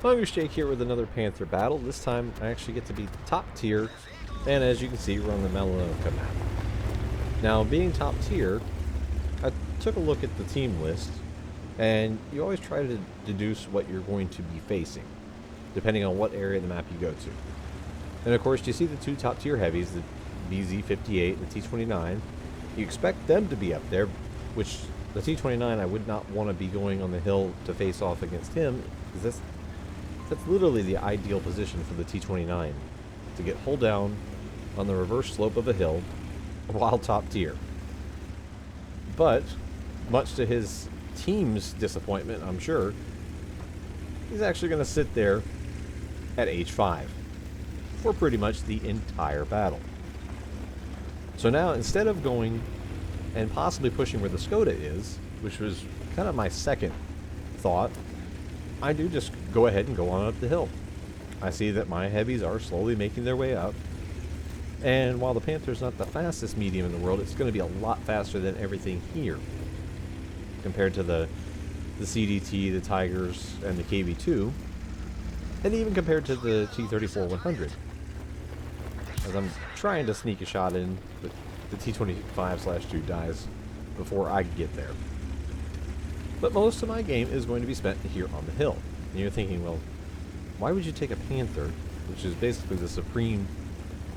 Hungry Jake here with another Panther battle. This time I actually get to be top tier, and as you can see, we're on the Malinovka map. Now, being top tier, I took a look at the team list, and you always try to deduce what you're going to be facing, depending on what area of the map you go to. And of course, you see the two top tier heavies, the BZ-58 and the T-29. You expect them to be up there, which the T-29 I would not want to be going on the hill to face off against him, because that's literally the ideal position for the T-29, to get hull down on the reverse slope of a hill while top tier. But, much to his team's disappointment, I'm sure, he's actually going to sit there at H5 for pretty much the entire battle. So now, instead of going and possibly pushing where the Skoda is, which was kind of my second thought, I do just go ahead and go on up the hill. I see that my heavies are slowly making their way up, and while the Panther's not the fastest medium in the world, it's going to be a lot faster than everything here compared to the CDT, the Tigers, and the KV2, and even compared to the T-34-100. As I'm trying to sneak a shot in, but the T-25/2 dies before I can get there. But most of my game is going to be spent here on the hill. And you're thinking, well, why would you take a Panther, which is basically the supreme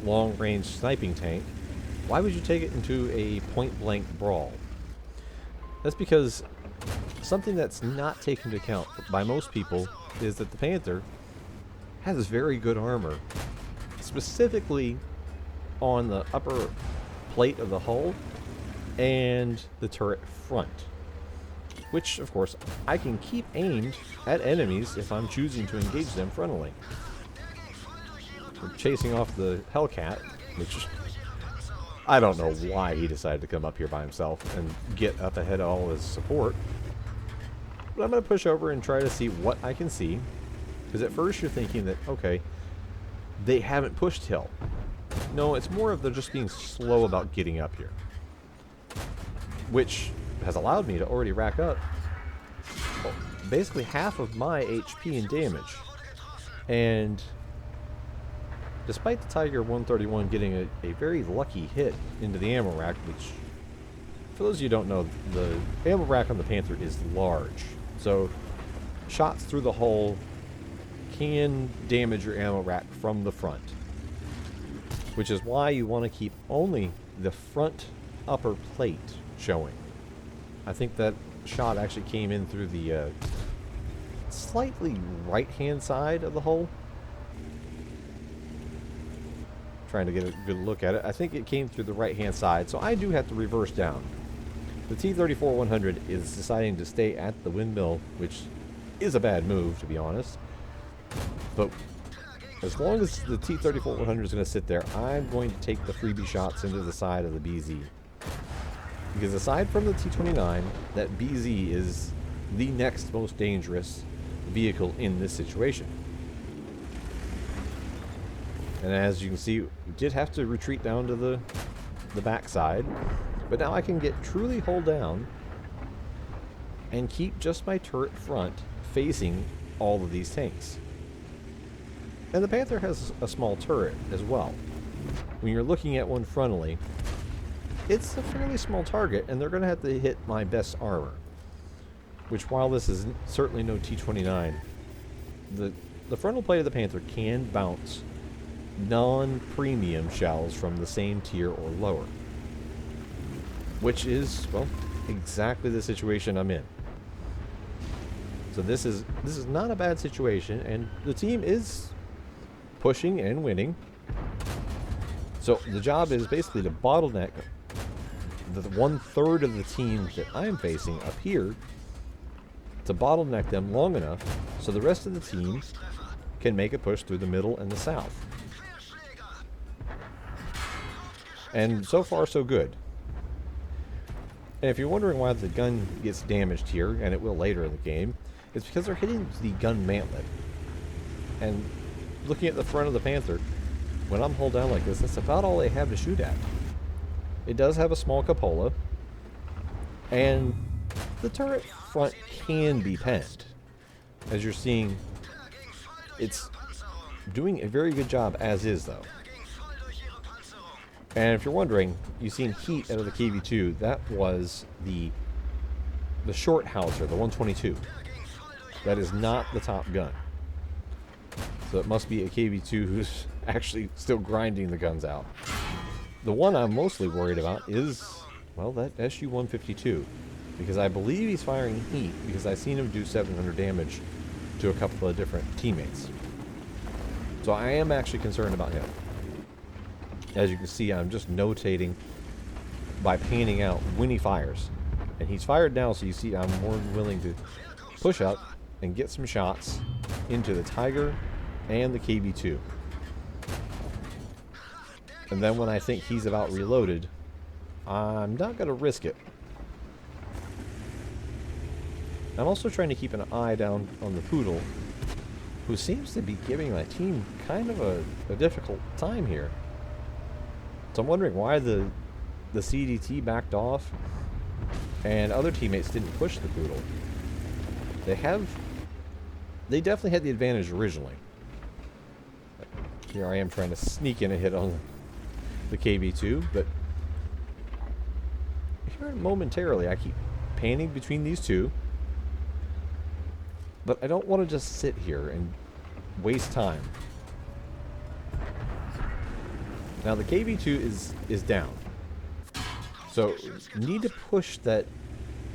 long-range sniping tank, why would you take it into a point-blank brawl? That's because something that's not taken into account by most people is that the Panther has very good armor, specifically on the upper plate of the hull and the turret front, which of course I can keep aimed at enemies if I'm choosing to engage them frontally. We're chasing off the Hellcat, which I don't know why he decided to come up here by himself and get up ahead of all his support. But I'm going to push over and try to see what I can see, because at first you're thinking that, okay, they haven't pushed hill. No, it's more of they're just being slow about getting up here, which has allowed me to already rack up basically half of my HP and damage. And despite the Tiger 131 getting a very lucky hit into the ammo rack, which, for those of you who don't know, the ammo rack on the Panther is large, so shots through the hull can damage your ammo rack from the front, which is why you want to keep only the front upper plate showing. I think that shot actually came in through the slightly right-hand side of the hull. Trying to get a good look at it. I think it came through the right-hand side, so I do have to reverse down. The T-34-100 is deciding to stay at the windmill, which is a bad move, to be honest. But as long as the T-34-100 is going to sit there, I'm going to take the freebie shots into the side of the BZ. Because aside from the T-29, that BZ is the next most dangerous vehicle in this situation. And as you can see, we did have to retreat down to the backside, but now I can get truly hull down and keep just my turret front facing all of these tanks. And the Panther has a small turret as well. When you're looking at one frontally, it's a fairly small target, and they're going to have to hit my best armor. Which, while this is certainly no T-29, the frontal plate of the Panther can bounce non-premium shells from the same tier or lower. Which is, well, exactly the situation I'm in. So this is not a bad situation, and the team is pushing and winning. So the job is basically to bottleneck the 1/3 of the team that I'm facing up here, to bottleneck them long enough so the rest of the team can make a push through the middle and the south. And so far, so good. And if you're wondering why the gun gets damaged here, and it will later in the game, it's because they're hitting the gun mantlet. And looking at the front of the Panther, when I'm hull down like this, that's about all they have to shoot at. It does have a small cupola, and the turret front can be penned. As you're seeing It's doing a very good job as is, though. And if you're wondering, you've seen heat out of the KV2. That was the short howitzer, the 122. That is not the top gun. So it must be a KV2 who's actually still grinding the guns out. The one I'm mostly worried about is, well, that SU-152. Because I believe he's firing heat, because I've seen him do 700 damage to a couple of different teammates. So I am actually concerned about him. As you can see, I'm just notating by panning out when he fires. And he's fired now, so you see I'm more than willing to push up and get some shots into the Tiger and the KV2. And then when I think he's about reloaded, I'm not going to risk it. I'm also trying to keep an eye down on the Poodle, who seems to be giving my team kind of a difficult time here. So I'm wondering why the CDT backed off and other teammates didn't push the Poodle. They definitely had the advantage originally. Here I am trying to sneak in a hit on the KV2, but here momentarily I keep panning between these two. But I don't want to just sit here and waste time. Now the KV2 is down. So need to push that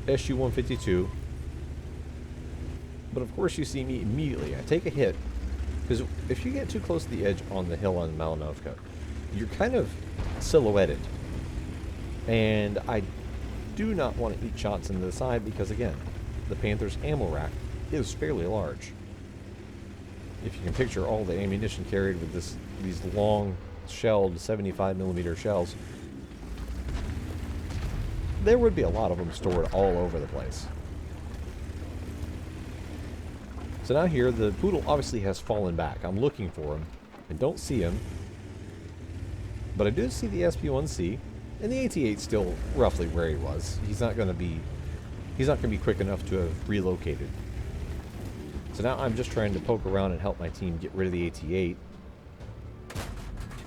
SU-152. But of course you see me immediately. I take a hit. Because if you get too close to the edge on the hill on Malinovka, you're kind of silhouetted. And I do not want to eat shots into the side because, again, the Panther's ammo rack is fairly large. If you can picture all the ammunition carried with these long shelled 75mm shells, there would be a lot of them stored all over the place. So now here, the Poodle obviously has fallen back. I'm looking for him and don't see him. But I do see the SP1C, and the AT-8 still roughly where he was. He's not going to be quick enough to have relocated. So now I'm just trying to poke around and help my team get rid of the AT-8.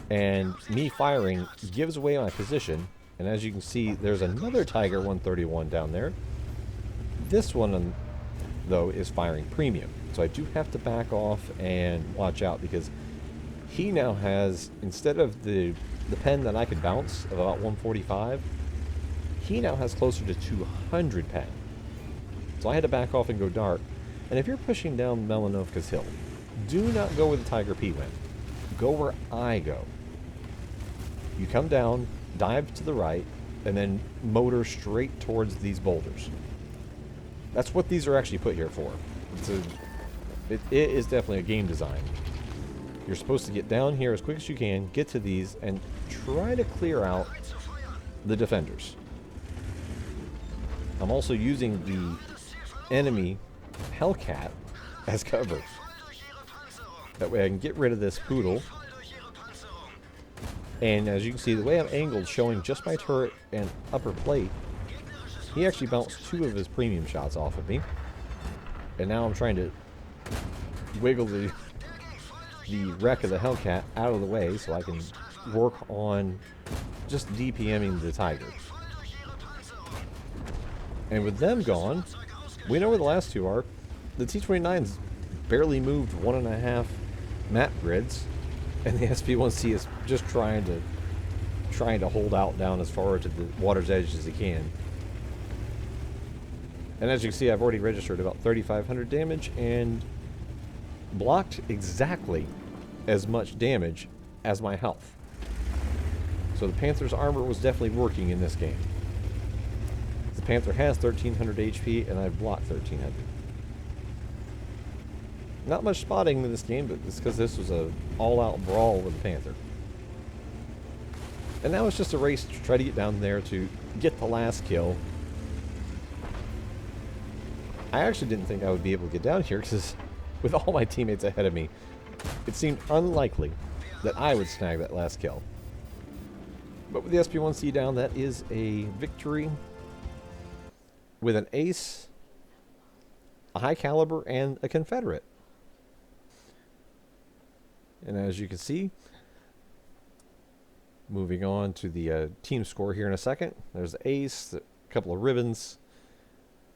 And me firing gives away my position. And as you can see, there's another Tiger 131 down there. This one, though, is firing premium. So I do have to back off and watch out because he now has, instead of the pen that I could bounce of about 145, he now has closer to 200 pen. So I had to back off and go dark. And if you're pushing down Malinovka's hill, do not go where the Tiger P went. Go where I go. You come down, dive to the right, and then motor straight towards these boulders. That's what these are actually put here for. It is definitely a game design. You're supposed to get down here as quick as you can, get to these, and try to clear out the defenders. I'm also using the enemy Hellcat as cover. That way I can get rid of this Poodle. And as you can see, the way I'm angled, showing just my turret and upper plate, he actually bounced 2 of his premium shots off of me. And now I'm trying to wiggle the wreck of the Hellcat out of the way so I can work on just DPMing the Tiger. And with them gone, we know where the last two are. The T-29's barely moved 1.5 map grids, and the SP1C is just trying to hold out down as far to the water's edge as he can. And as you can see, I've already registered about 3,500 damage and blocked exactly as much damage as my health. So the Panther's armor was definitely working in this game. The Panther has 1,300 HP and I've blocked 1,300. Not much spotting in this game, but it's because this was an all-out brawl with the Panther. And now it's just a race to try to get down there to get the last kill. I actually didn't think I would be able to get down here because with all my teammates ahead of me, it seemed unlikely that I would snag that last kill. But with the SP1C down, that is a victory with an ace, a high caliber, and a Confederate. And as you can see, moving on to the team score here in a second. There's the ace, a couple of ribbons,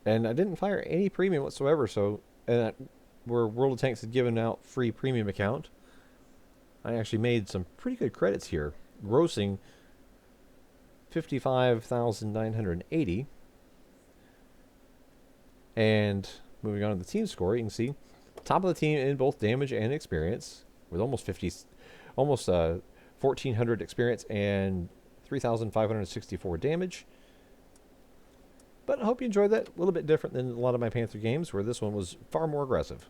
and I didn't fire any premium whatsoever. So, and where World of Tanks had given out free premium account, I actually made some pretty good credits here, grossing 55,980. And moving on to the team score, you can see top of the team in both damage and experience with almost 1,400 experience and 3,564 damage. But I hope you enjoyed that. A little bit different than a lot of my Panther games, where this one was far more aggressive.